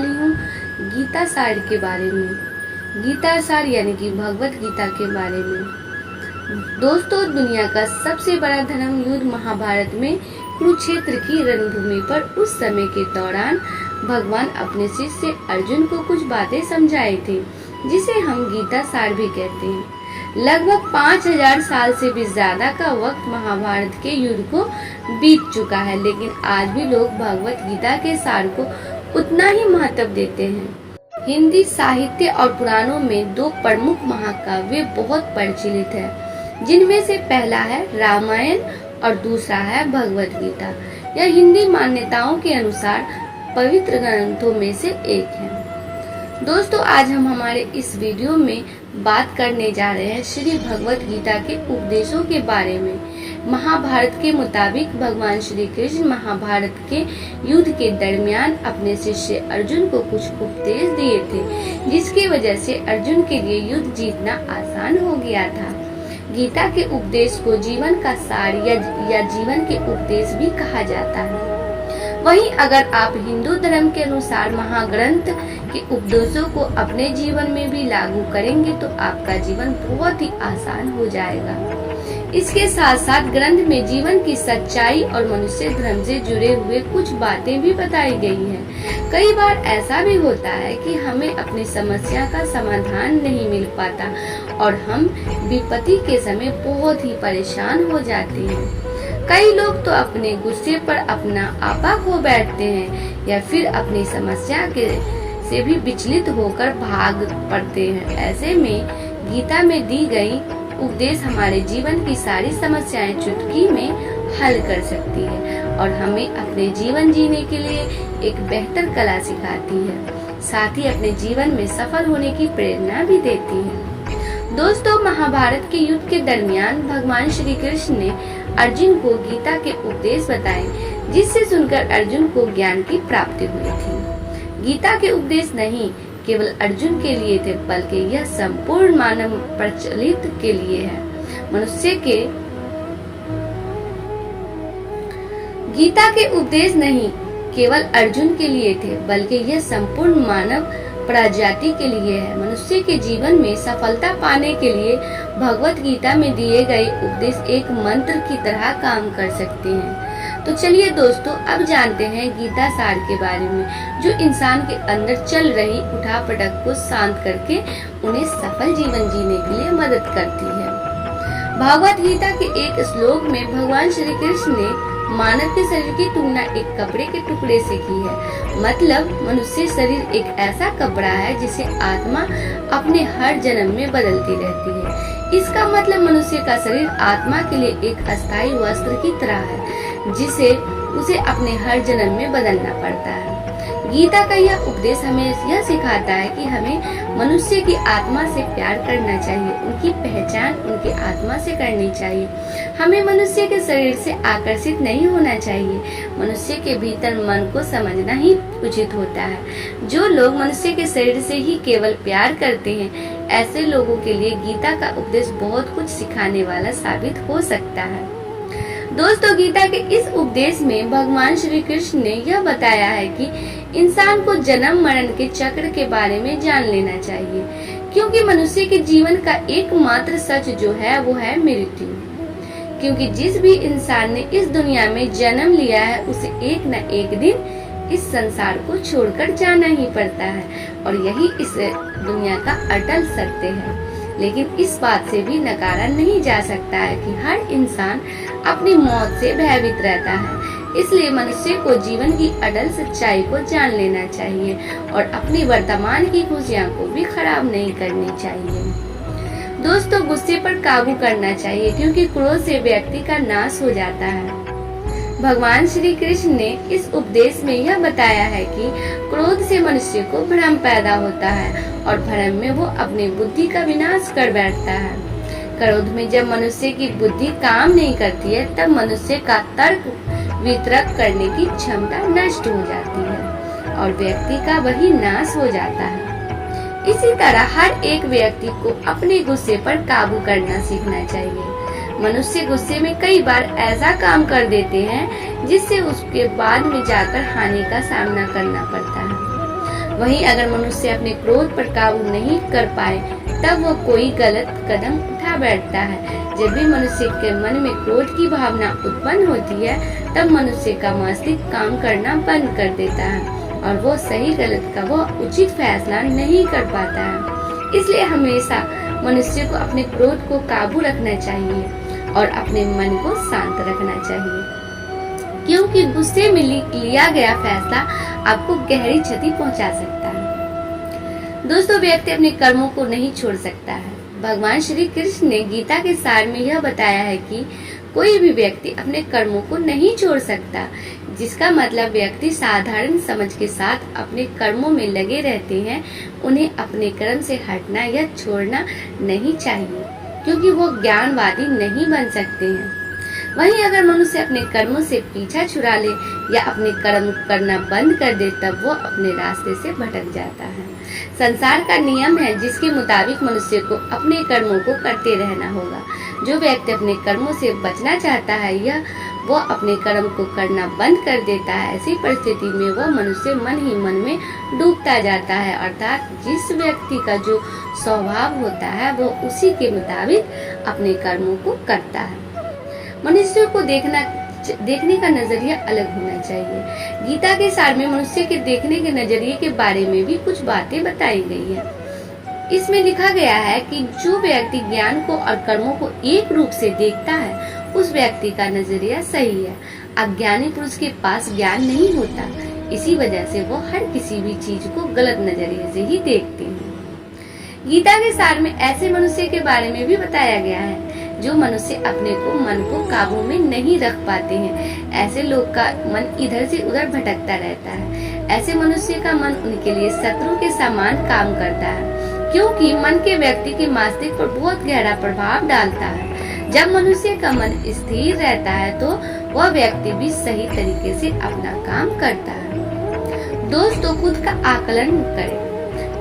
वाली हूँ गीता सार के बारे में। गीता सार यानी कि भगवत गीता के बारे में। दोस्तों, दुनिया का सबसे बड़ा धर्म युद्ध महाभारत में कुरुक्षेत्र की रणभूमि पर उस समय के दौरान भगवान अपने शिष्य अर्जुन को कुछ बातें समझाए थे, जिसे हम गीता सार भी कहते हैं। लगभग 5000 साल से भी ज्यादा का वक्त महाभारत के युद्ध को बीत चुका है, लेकिन आज भी लोग भगवत गीता के सार को उतना ही महत्व देते हैं। हिंदी साहित्य और पुराणों में दो प्रमुख महाकाव्य बहुत प्रचलित है, जिनमें से पहला है रामायण और दूसरा है भगवत गीता। यह हिंदी मान्यताओं के अनुसार पवित्र ग्रंथों में से एक है। दोस्तों, आज हम हमारे इस वीडियो में बात करने जा रहे हैं श्री भगवत गीता के उपदेशों के बारे में। महाभारत के मुताबिक भगवान श्री कृष्ण महाभारत के युद्ध के दरमियान अपने शिष्य अर्जुन को कुछ उपदेश दिए थे, जिसकी वजह से अर्जुन के लिए युद्ध जीतना आसान हो गया था। गीता के उपदेश को जीवन का सार या जीवन के उपदेश भी कहा जाता है। वहीं अगर आप हिंदू धर्म के अनुसार महाग्रंथ के उपदेशों को अपने जीवन में भी लागू करेंगे तो आपका जीवन बहुत ही आसान हो जाएगा। इसके साथ साथ ग्रंथ में जीवन की सच्चाई और मनुष्य धर्म से जुड़े हुए कुछ बातें भी बताई गई हैं। कई बार ऐसा भी होता है कि हमें अपनी समस्या का समाधान नहीं मिल पाता और हम विपत्ति के समय बहुत ही परेशान हो जाते हैं। कई लोग तो अपने गुस्से पर अपना आपा खो बैठते हैं या फिर अपनी समस्या से भी विचलित होकर भाग पड़ते हैं। ऐसे में गीता में दी गई उपदेश हमारे जीवन की सारी समस्याएं चुटकी में हल कर सकती है और हमें अपने जीवन जीने के लिए एक बेहतर कला सिखाती है, साथ ही अपने जीवन में सफल होने की प्रेरणा भी देती है। दोस्तों, महाभारत के युद्ध के दरमियान भगवान श्री कृष्ण ने अर्जुन को गीता के उपदेश बताए, जिससे सुनकर अर्जुन को ज्ञान की प्राप्ति हुई थी। गीता के उपदेश नहीं केवल अर्जुन के लिए थे, बल्कि यह संपूर्ण मानव प्रचलित के लिए है। गीता के उपदेश नहीं केवल अर्जुन के लिए थे, बल्कि यह संपूर्ण मानव प्रजाति के लिए है। मनुष्य के जीवन में सफलता पाने के लिए भगवत गीता में दिए गए उपदेश एक मंत्र की तरह काम कर सकते हैं। तो चलिए दोस्तों, अब जानते हैं गीता सार के बारे में, जो इंसान के अंदर चल रही उठापटक को शांत करके उन्हें सफल जीवन जीने के लिए मदद करती है। भगवत गीता के एक श्लोक में भगवान श्री कृष्ण ने मानव के शरीर की तुलना एक कपड़े के टुकड़े से की है। मतलब मनुष्य शरीर एक ऐसा कपड़ा है जिसे आत्मा अपने हर जन्म में बदलती रहती है। इसका मतलब मनुष्य का शरीर आत्मा के लिए एक अस्थायी वस्त्र की तरह है, जिसे उसे अपने हर जन्म में बदलना पड़ता है। गीता का यह उपदेश हमें यह सिखाता है कि हमें मनुष्य की आत्मा से प्यार करना चाहिए, उनकी पहचान उनकी आत्मा से करनी चाहिए। हमें मनुष्य के शरीर से आकर्षित नहीं होना चाहिए। मनुष्य के भीतर मन को समझना ही उचित होता है। जो लोग मनुष्य के शरीर से ही केवल प्यार करते हैं, ऐसे लोगों के लिए गीता का उपदेश बहुत कुछ सिखाने वाला साबित हो सकता है। दोस्तों, गीता के इस उपदेश में भगवान श्री कृष्ण ने यह बताया है कि इंसान को जन्म मरण के चक्र के बारे में जान लेना चाहिए, क्योंकि मनुष्य के जीवन का एकमात्र सच जो है वो है मृत्यु। क्योंकि जिस भी इंसान ने इस दुनिया में जन्म लिया है, उसे एक न एक दिन इस संसार को छोड़कर जाना ही पड़ता है और यही इस दुनिया का अटल सत्य है। लेकिन इस बात से भी नकारा नहीं जा सकता है कि हर इंसान अपनी मौत से भयभीत रहता है। इसलिए मनुष्य को जीवन की अटल सच्चाई को जान लेना चाहिए और अपनी वर्तमान की खुशियाँ को भी खराब नहीं करनी चाहिए। दोस्तों, गुस्से पर काबू करना चाहिए, क्योंकि क्रोध से व्यक्ति का नाश हो जाता है। भगवान श्री कृष्ण ने इस उपदेश में यह बताया है कि क्रोध से मनुष्य को भ्रम पैदा होता है और भ्रम में वो अपनी बुद्धि का विनाश कर बैठता है। क्रोध में जब मनुष्य की बुद्धि काम नहीं करती है, तब मनुष्य का तर्क वितर्क करने की क्षमता नष्ट हो जाती है और व्यक्ति का वही नाश हो जाता है। इसी तरह हर एक व्यक्ति को अपने गुस्से पर काबू करना सीखना चाहिए। मनुष्य गुस्से में कई बार ऐसा काम कर देते हैं जिससे उसके बाद में जाकर हानि का सामना करना पड़ता है। वहीं अगर मनुष्य अपने क्रोध पर काबू नहीं कर पाए तब वो कोई गलत कदम उठा बैठता है। जब भी मनुष्य के मन में क्रोध की भावना उत्पन्न होती है तब मनुष्य का मस्तिष्क काम करना बंद कर देता है और वो सही गलत का वो उचित फैसला नहीं कर पाता है। इसलिए हमेशा मनुष्य को अपने क्रोध को काबू रखना चाहिए और अपने मन को शांत रखना चाहिए, क्योंकि गुस्से में लिया गया फैसला आपको गहरी क्षति पहुंचा सकता है। दोस्तों, व्यक्ति अपने कर्मों को नहीं छोड़ सकता है। भगवान श्री कृष्ण ने गीता के सार में यह बताया है कि कोई भी व्यक्ति अपने कर्मों को नहीं छोड़ सकता, जिसका मतलब व्यक्ति साधारण समझ के साथ अपने कर्मों में लगे रहते हैं। उन्हें अपने कर्म से हटना या छोड़ना नहीं चाहिए, क्योंकि वो ज्ञानवादी नहीं बन सकते हैं। वहीं अगर मनुष्य अपने कर्मों से पीछा छुड़ा ले या अपने कर्म करना बंद कर दे तब वो अपने रास्ते से भटक जाता है। संसार का नियम है जिसके मुताबिक मनुष्य को अपने कर्मों को करते रहना होगा। जो व्यक्ति अपने कर्मों से बचना चाहता है या वो अपने कर्म को करना बंद कर देता है, ऐसी परिस्थिति में वह मनुष्य मन ही मन में डूबता जाता है। अर्थात जिस व्यक्ति का जो स्वभाव होता है वो उसी के मुताबिक अपने कर्मों को करता है। मनुष्य को देखने का नजरिया अलग होना चाहिए। गीता के सार में मनुष्य के देखने के नजरिए के बारे में भी कुछ बातें बताई गई है। इसमें लिखा गया है कि जो व्यक्ति ज्ञान को और कर्मों को एक रूप से देखता है उस व्यक्ति का नजरिया सही है। अज्ञानी पुरुष के पास ज्ञान नहीं होता, इसी वजह से वो हर किसी भी चीज को गलत नजरिए से ही देखते हैं। गीता के सार में ऐसे मनुष्य के बारे में भी बताया गया है जो मनुष्य अपने मन को काबू में नहीं रख पाते हैं। ऐसे लोग का मन इधर से उधर भटकता रहता है। ऐसे मनुष्य का मन उनके लिए शत्रु के समान काम करता है, क्योंकि मन के व्यक्ति के मस्तिष्क पर बहुत गहरा प्रभाव डालता है। जब मनुष्य का मन स्थिर रहता है तो वह व्यक्ति भी सही तरीके से अपना काम करता है। दोस्तों, खुद का आकलन करें।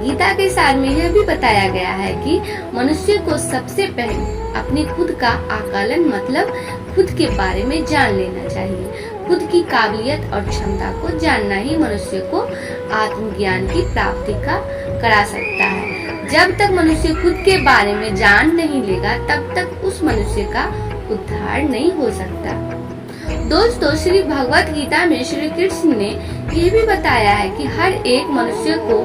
गीता के सार में यह भी बताया गया है कि मनुष्य को सबसे पहले अपनी खुद का आकलन मतलब खुद के बारे में जान लेना चाहिए। खुद की काबिलियत और क्षमता को जानना ही मनुष्य को आत्मज्ञान की प्राप्ति करा सकता है। जब तक मनुष्य खुद के बारे में जान नहीं लेगा तब तक उस मनुष्य का उद्धार नहीं हो सकता। दोस्तों, श्री भगवत गीता में श्री कृष्ण ने यह भी बताया है कि हर एक मनुष्य को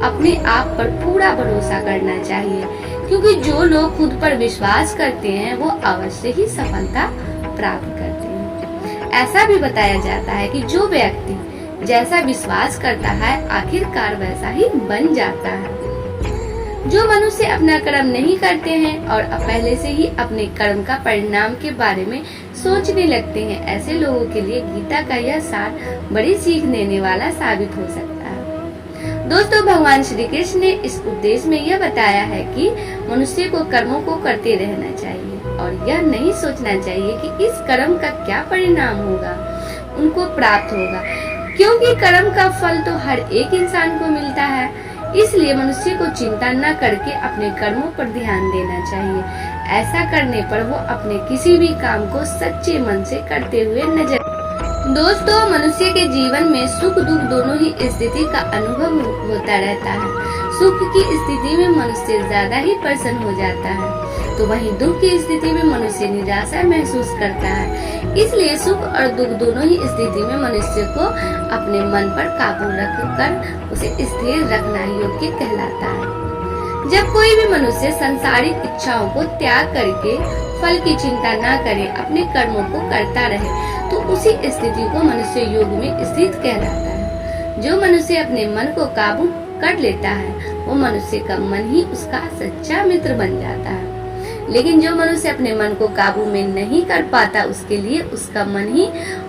अपने आप पर पूरा भरोसा करना चाहिए, क्योंकि जो लोग खुद पर विश्वास करते हैं वो अवश्य ही सफलता प्राप्त करते हैं। ऐसा भी बताया जाता है कि जो व्यक्ति जैसा विश्वास करता है आखिरकार वैसा ही बन जाता है। जो मनुष्य अपना कर्म नहीं करते हैं और पहले से ही अपने कर्म का परिणाम के बारे में सोचने लगते हैं, ऐसे लोगों के लिए गीता का यह सार बड़ी सीख देने वाला साबित हो सकता है। दोस्तों, भगवान श्री कृष्ण ने इस उपदेश में यह बताया है कि मनुष्य को कर्मों को करते रहना चाहिए और यह नहीं सोचना चाहिए कि इस कर्म का क्या परिणाम होगा, उनको प्राप्त होगा, क्योंकि कर्म का फल तो हर एक इंसान को मिलता है। इसलिए मनुष्य को चिंता न करके अपने कर्मों पर ध्यान देना चाहिए। ऐसा करने पर वो अपने किसी भी काम को सच्चे मन से करते हुए नजर। दोस्तों, मनुष्य के जीवन में सुख दुख दोनों ही स्थिति का अनुभव होता रहता है। सुख की स्थिति में मनुष्य ज्यादा ही प्रसन्न हो जाता है, तो वहीं दुख की स्थिति में मनुष्य निराशा महसूस करता है। इसलिए सुख और दुख दोनों ही स्थिति में मनुष्य को अपने मन पर काबू रखकर उसे स्थिर रखना योग्य कहलाता है। जब कोई भी मनुष्य सांसारिक इच्छाओं को त्याग करके फल की चिंता न करे, अपने कर्मों को करता रहे, तो उसी स्थिति को मनुष्य योग में स्थित कहलाता है। जो मनुष्य अपने मन को काबू कर लेता है वो मनुष्य का मन ही उसका सच्चा मित्र बन जाता है। लेकिन जो मनुष्य अपने मन को काबू में नहीं कर पाता उसके लिए उसका मन ही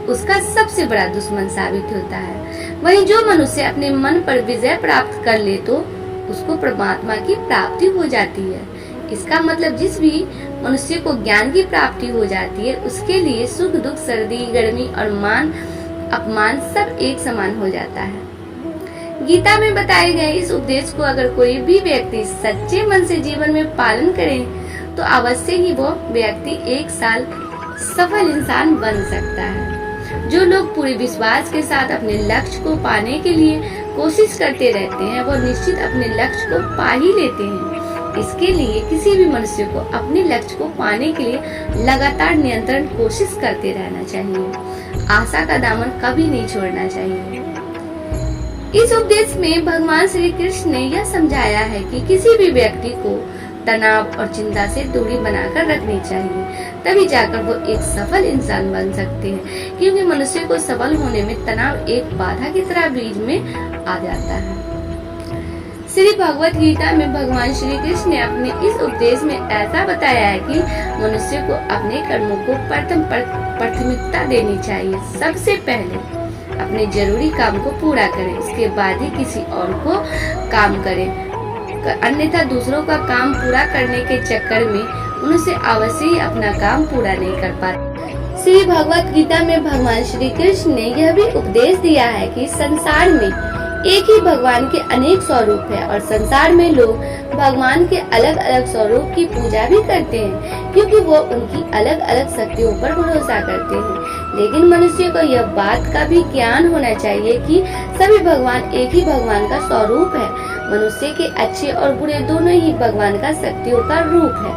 उसका सबसे बड़ा दुश्मन साबित होता है। वहीं जो मनुष्य अपने मन पर विजय प्राप्त कर ले तो उसको परमात्मा की प्राप्ति हो जाती है। इसका मतलब जिस भी मनुष्य को ज्ञान की प्राप्ति हो जाती है उसके लिए सुख दुख सर्दी गर्मी और मान अपमान सब एक समान हो जाता है। गीता में बताए गए इस उपदेश को अगर कोई भी व्यक्ति सच्चे मन से जीवन में पालन करे तो अवश्य ही वो व्यक्ति एक साल सफल इंसान बन सकता है। जो लोग पूरे विश्वास के साथ अपने लक्ष्य को पाने के लिए कोशिश करते रहते हैं वो निश्चित अपने लक्ष्य को पा ही लेते हैं। इसके लिए किसी भी मनुष्य को अपने लक्ष्य को पाने के लिए लगातार निरंतर कोशिश करते रहना चाहिए। आशा का दामन कभी नहीं छोड़ना चाहिए। इस उपदेश में भगवान श्री कृष्ण ने यह समझाया है कि किसी भी व्यक्ति को तनाव और चिंता से दूरी बनाकर रखनी चाहिए, तभी जाकर वो एक सफल इंसान बन सकते हैं। क्योंकि मनुष्य को सफल होने में तनाव एक बाधा की तरह बीच में आ जाता है। श्री भगवत गीता में भगवान श्री कृष्ण ने अपने इस उपदेश में ऐसा बताया है कि मनुष्य को अपने कर्मों को प्राथमिकता देनी चाहिए। सबसे पहले अपने जरूरी काम को पूरा करें, इसके बाद ही किसी और को काम करें। अन्यथा दूसरों का काम पूरा करने के चक्कर में उनसे अवश्य ही अपना काम पूरा नहीं कर पाते। श्री भगवत गीता में भगवान श्री कृष्ण ने यह भी उपदेश दिया है कि संसार में एक ही भगवान के अनेक स्वरूप है और संसार में लोग भगवान के अलग अलग स्वरूप की पूजा भी करते हैं, क्योंकि वो उनकी अलग अलग शक्तियों पर भरोसा करते हैं। लेकिन मनुष्य को यह बात का भी ज्ञान होना चाहिए कि सभी भगवान एक ही भगवान का स्वरूप है। मनुष्य के अच्छे और बुरे दोनों ही भगवान का शक्तियों का रूप है।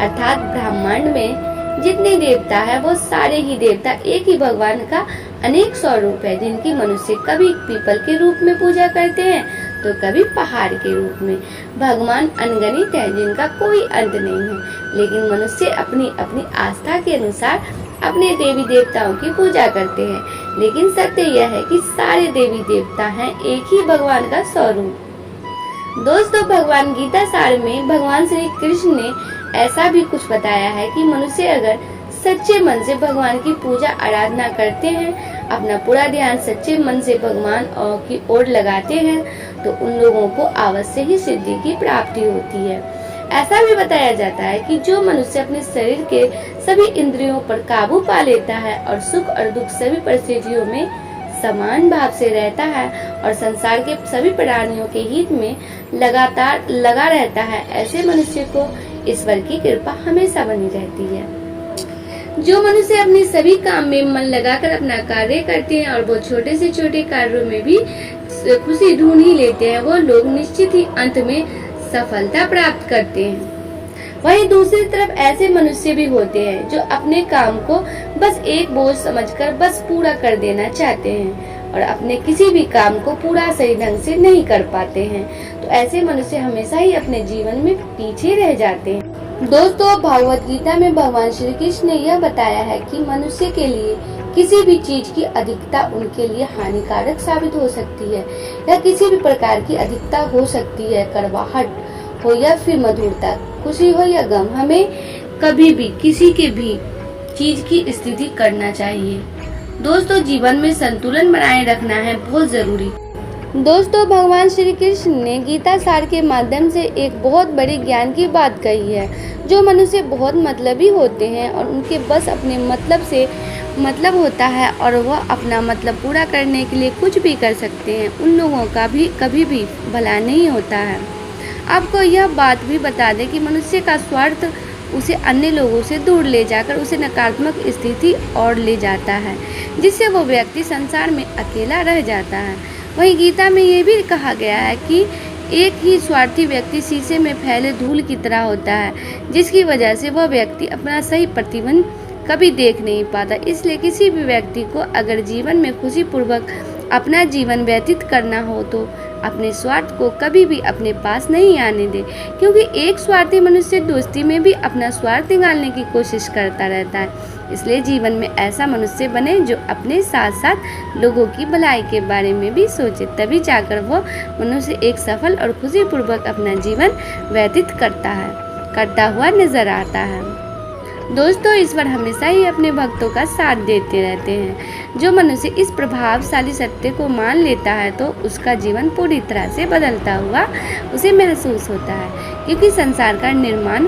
अर्थात ब्रह्मांड में जितने देवता है वो सारे ही देवता एक ही भगवान का अनेक स्वरूप है, जिनकी मनुष्य कभी पीपल के रूप में पूजा करते हैं तो कभी पहाड़ के रूप में। भगवान अनगिनत है जिनका कोई अंत नहीं है, लेकिन मनुष्य अपनी अपनी आस्था के अनुसार अपने देवी देवताओं की पूजा करते हैं। लेकिन सत्य यह है कि सारे देवी देवता हैं एक ही भगवान का स्वरूप। दोस्तों, भगवान गीता सार में भगवान श्री कृष्ण ने ऐसा भी कुछ बताया है कि मनुष्य अगर सच्चे मन से भगवान की पूजा आराधना करते हैं, अपना पूरा ध्यान सच्चे मन से भगवान की ओर लगाते हैं, तो उन लोगों को अवश्य ही सिद्धि की प्राप्ति होती है। ऐसा भी बताया जाता है कि जो मनुष्य अपने शरीर के सभी इंद्रियों पर काबू पा लेता है और सुख और दुख सभी परिस्थितियों में समान भाव से रहता है और संसार के सभी प्राणियों के हित में लगातार लगा रहता है, ऐसे मनुष्य को ईश्वर की कृपा हमेशा बनी रहती है। जो मनुष्य अपने सभी काम में मन लगाकर अपना कार्य करते हैं और वो छोटे से छोटे कार्यों में भी खुशी ढूंढ ही लेते हैं, वो लोग निश्चित ही अंत में सफलता प्राप्त करते हैं। वहीं दूसरी तरफ ऐसे मनुष्य भी होते हैं जो अपने काम को बस एक बोझ समझकर बस पूरा कर देना चाहते हैं और अपने किसी भी काम को पूरा सही ढंग से नहीं कर पाते हैं, तो ऐसे मनुष्य हमेशा ही अपने जीवन में पीछे रह जाते हैं। दोस्तों, भगवत गीता में भगवान श्री कृष्ण ने यह बताया है कि मनुष्य के लिए किसी भी चीज की अधिकता उनके लिए हानिकारक साबित हो सकती है, या किसी भी प्रकार की अधिकता हो सकती है। कड़वाहट हो या फिर मधुरता, खुशी हो या गम, हमें कभी भी किसी के भी चीज की स्थिति करना चाहिए। दोस्तों, जीवन में संतुलन बनाए रखना है बहुत जरूरी। दोस्तों, भगवान श्री कृष्ण ने गीता सार के माध्यम से एक बहुत बड़ी ज्ञान की बात कही है। जो मनुष्य बहुत मतलबी होते हैं और उनके बस अपने मतलब से मतलब होता है और वह अपना मतलब पूरा करने के लिए कुछ भी कर सकते हैं, उन लोगों का भी कभी भी भला नहीं होता है। आपको यह बात भी बता दें कि मनुष्य का स्वार्थ उसे अन्य लोगों से दूर ले जाकर उसे नकारात्मक स्थिति और ले जाता है, जिससे वो व्यक्ति संसार में अकेला रह जाता है। वहीं गीता में ये भी कहा गया है कि एक ही स्वार्थी व्यक्ति शीशे में फैले धूल की तरह होता है, जिसकी वजह से वह व्यक्ति अपना सही प्रतिबिंब कभी देख नहीं पाता। इसलिए किसी भी व्यक्ति को अगर जीवन में खुशीपूर्वक अपना जीवन व्यतीत करना हो तो अपने स्वार्थ को कभी भी अपने पास नहीं आने दे, क्योंकि एक स्वार्थी मनुष्य दोस्ती में भी अपना स्वार्थ निकालने की कोशिश करता रहता है। इसलिए जीवन में ऐसा मनुष्य बने जो अपने साथ साथ लोगों की भलाई के बारे में भी सोचे, तभी जाकर वो मनुष्य एक सफल और खुशीपूर्वक अपना जीवन व्यतीत करता हुआ नजर आता है। दोस्तों, ईश्वर हमेशा ही अपने भक्तों का साथ देते रहते हैं। जो मनुष्य इस प्रभावशाली सत्य को मान लेता है तो उसका जीवन पूरी तरह से बदलता हुआ उसे महसूस होता है, क्योंकि संसार का निर्माण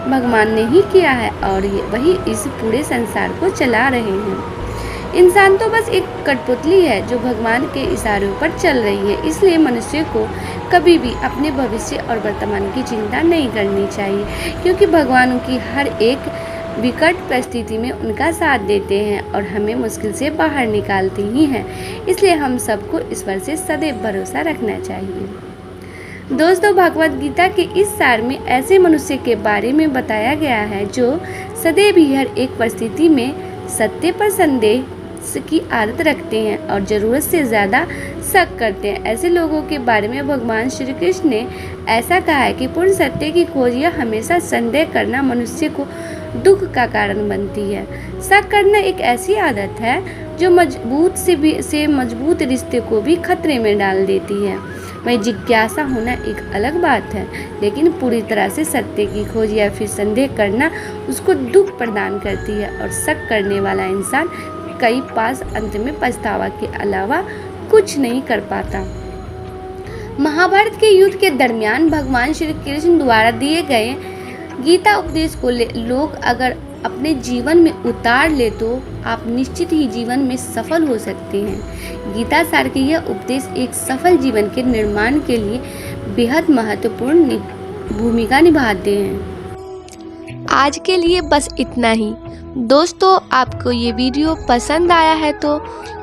भगवान ने ही किया है और वही इस पूरे संसार को चला रहे हैं। इंसान तो बस एक कठपुतली है जो भगवान के इशारों पर चल रही है। इसलिए मनुष्य को कभी भी अपने भविष्य और वर्तमान की चिंता नहीं करनी चाहिए, क्योंकि भगवान की हर एक विकट परिस्थिति में उनका साथ देते हैं और हमें मुश्किल से बाहर निकालते ही हैं। इसलिए हम सबको ईश्वर से सदैव भरोसा रखना चाहिए। दोस्तों, भगवद गीता के इस सार में ऐसे मनुष्य के बारे में बताया गया है जो सदैव ही हर एक परिस्थिति में सत्य पर संदेह की आदत रखते हैं और ज़रूरत से ज़्यादा शक करते हैं। ऐसे लोगों के बारे में भगवान श्री कृष्ण ने ऐसा कहा है कि पूर्ण सत्य की खोज या हमेशा संदेह करना मनुष्य को दुख का कारण बनती है। शक करना एक ऐसी आदत है जो मजबूत से मजबूत रिश्ते को भी खतरे में डाल देती है। वहीं जिज्ञासा होना एक अलग बात है, लेकिन पूरी तरह से सत्य की खोज या फिर संदेह करना उसको दुख प्रदान करती है और शक करने वाला इंसान कई पास अंत में पछतावा के अलावा कुछ नहीं कर पाता। महाभारत के युद्ध के दरमियान भगवान श्री कृष्ण द्वारा दिए गए गीता उपदेश को लोग अगर अपने जीवन में उतार ले तो आप निश्चित ही जीवन में सफल हो सकते हैं। गीता सार के यह उपदेश एक सफल जीवन के निर्माण के लिए बेहद महत्वपूर्ण भूमिका निभाते हैं। आज के लिए बस इतना ही। दोस्तों, आपको ये वीडियो पसंद आया है तो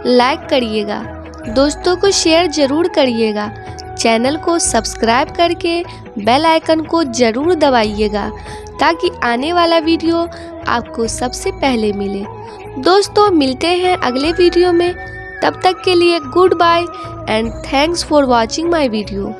लाइक करिएगा, दोस्तों को शेयर ज़रूर करिएगा, चैनल को सब्सक्राइब करके बेल आइकन को ज़रूर दबाइएगा ताकि आने वाला वीडियो आपको सबसे पहले मिले। दोस्तों, मिलते हैं अगले वीडियो में। तब तक के लिए goodbye and thanks for watching my video.